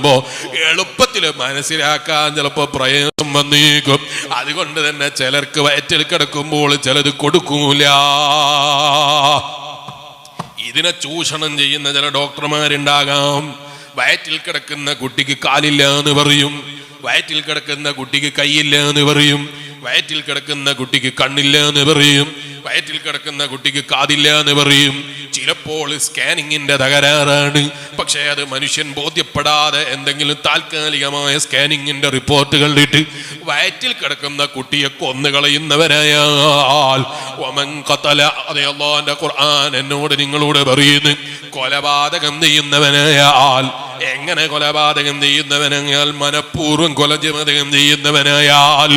കൊടുക്കുമ്പോ എളുപ്പത്തിൽ മനസ്സിലാക്കാൻ ചിലപ്പോ പ്രയാസം വന്നേക്കും. അതുകൊണ്ട് തന്നെ ചിലർക്ക് വയറ്റിൽ കിടക്കുമ്പോൾ ചിലത് കൊടുക്കൂല. ഇതിനെ ചൂഷണം ചെയ്യുന്ന ചില ഡോക്ടർമാരുണ്ടാകാം. വയറ്റിൽ കിടക്കുന്ന കുട്ടിക്ക് കാലില്ല എന്ന് പറയും, വയറ്റിൽ കിടക്കുന്ന കുട്ടിക്ക് കൈയില്ല എന്ന് പറയും, വയറ്റിൽ കിടക്കുന്ന കുട്ടിക്ക് കണ്ണില്ല എന്ന് പറയും, വയറ്റിൽ കിടക്കുന്ന കുട്ടിക്ക് കാതില്ല എന്ന് പറയും. ചിലപ്പോൾ സ്കാനിങ്ങിന്റെ തകരാറാണ്. പക്ഷേ അത് മനുഷ്യൻ ബോധ്യപ്പെടാതെ എന്തെങ്കിലും താൽക്കാലികമായ സ്കാനിങ്ങിന്റെ റിപ്പോർട്ടുകൾ ഇട്ട് വയറ്റിൽ കിടക്കുന്ന കുട്ടിയെ കൊന്നുകളയുന്നവരായാൽ അതേ അല്ലാഹുവിന്റെ ഖുർആൻ എന്നോട് നിങ്ങളോട് പറയുന്നു, കൊലപാതകം ചെയ്യുന്നവനായാൽ, എങ്ങനെ കൊലപാതകം ചെയ്യുന്നവനായാൽ, മനഃപൂർവ്വം കൊലപാതകം ചെയ്യുന്നവനായാൽ,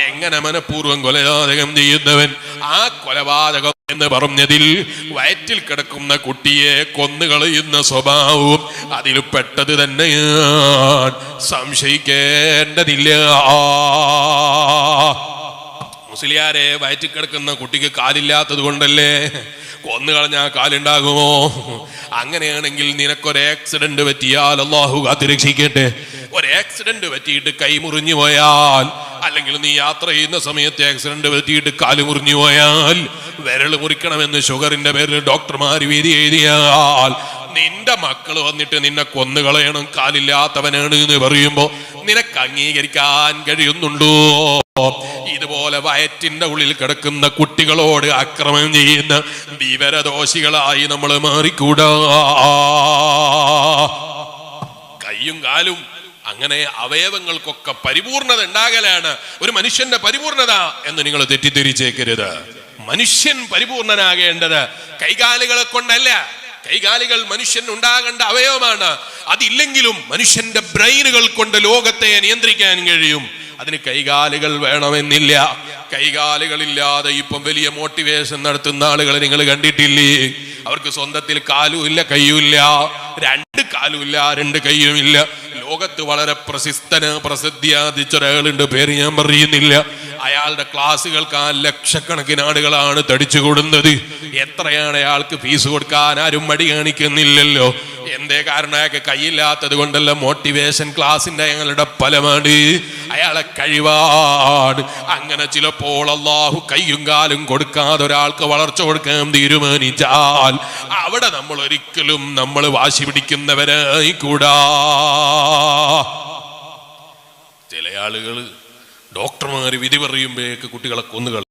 എങ്ങനെ മനഃപൂർവ്വം കൊലപാതകം ചെയ്യുന്നവൻ, ആ കൊലപാതകം എന്ന് പറഞ്ഞതിൽ വയറ്റിൽ കിടക്കുന്ന കുട്ടിയെ കൊന്നുകളയുന്ന സ്വഭാവവും അതിൽ പെട്ടത് തന്നെയാണ്, സംശയിക്കേണ്ടതില്ല. മുസ്ലിയാരെ, വയറ്റിൽ കിടക്കുന്ന കുട്ടിക്ക് കാലില്ലാത്തത് കൊണ്ടല്ലേ കൊന്നുകളഞ്ഞാൽ കാലുണ്ടാകുമോ? അങ്ങനെയാണെങ്കിൽ നിനക്കൊരു ആക്സിഡന്റ് പറ്റിയാൽ, അല്ലാഹു കാത്തുരക്ഷിക്കട്ടെ, ഒരു ആക്സിഡന്റ് പറ്റിയിട്ട് കൈ മുറിഞ്ഞു പോയാൽ, അല്ലെങ്കിൽ നീ യാത്ര ചെയ്യുന്ന സമയത്ത് ആക്സിഡന്റ് പറ്റിയിട്ട് കാല് മുറിഞ്ഞു പോയാൽ, വിരൽ മുറിക്കണമെന്ന് ഷുഗറിന്റെ പേരിൽ ഡോക്ടർമാർ വിധി എഴുതിയാൽ, നിന്റെ മക്കൾ വന്നിട്ട് നിന്നെ കൊന്നുകളയണം, കാലില്ലാത്തവനാണ് എന്ന് പറയുമ്പോ നിനക്ക് അംഗീകരിക്കാൻ കഴിയുന്നുണ്ടോ? ഇതുപോലെ വയറ്റിന്റെ ഉള്ളിൽ കിടക്കുന്ന കുട്ടികളോട് ആക്രമണം ചെയ്യുന്ന വിവരദോഷികളായി നമ്മൾ മാറിക്കൂടാ. കയ്യും കാലും അങ്ങനെ അവയവങ്ങൾക്കൊക്കെ പരിപൂർണത ഉണ്ടാകലാണ് ഒരു മനുഷ്യന്റെ പരിപൂർണത എന്ന് നിങ്ങൾ തെറ്റിദ്ധരിച്ചേക്കരുത്. മനുഷ്യൻ പരിപൂർണനാകേണ്ടത് കൈകാലുകളെ കൊണ്ടല്ല. കൈകാലുകൾ മനുഷ്യൻ ഉണ്ടാകേണ്ട അവയവമാണ്. അതില്ലെങ്കിലും മനുഷ്യന്റെ ബ്രെയിനുകൾ കൊണ്ട് ലോകത്തെ നിയന്ത്രിക്കാൻ കഴിയും. അതിന് കൈകാലുകൾ വേണമെന്നില്ല. കൈകാലുകളില്ലാതെ ഇപ്പം വലിയ മോട്ടിവേഷൻ നടത്തുന്ന ആളുകളെ നിങ്ങൾ കണ്ടിട്ടില്ലേ? അവർക്ക് സ്വന്തത്തിൽ കാലും ഇല്ല, കയ്യും ഇല്ല, രണ്ട് കാലും ഇല്ല, രണ്ട് കയ്യും ഇല്ല. ലോകത്ത് വളരെ പ്രസിദ്ധിയാർജിച്ച ഒരാളുണ്ട്, പേര് ഞാൻ പറയുന്നില്ല. അയാളുടെ ക്ലാസ്സുകൾക്ക് ലക്ഷക്കണക്കിന് ആളുകളാണ് തടിച്ചു കൊടുക്കുന്നത്. എത്രയാണ് അയാൾക്ക് ഫീസ് കൊടുക്കാൻ ആരും മടി കാണിക്കുന്നില്ലല്ലോ. എന്തേ കാരണം? അയാൾക്ക് കൈയില്ലാത്തത് കൊണ്ടല്ല, മോട്ടിവേഷൻ ക്ലാസിന്റെ അയാളുടെ ഫലമാണ്, അയാളെ കഴിവാണ്. അങ്ങനെ ചിലപ്പോൾ അല്ലാഹു കയ്യും കാലും കൊടുക്കാതെ ഒരാൾക്ക് വളർച്ച കൊടുക്കാൻ തീരുമാനിച്ചാൽ അവിടെ നമ്മൾ ഒരിക്കലും വാശി പിടിക്കുന്നവരായി കൂടാ. ചില ആളുകൾ ഡോക്ടർമാർ വിധി പറയുമ്പോഴേക്ക് കുട്ടികളെ കൊന്നുകൾ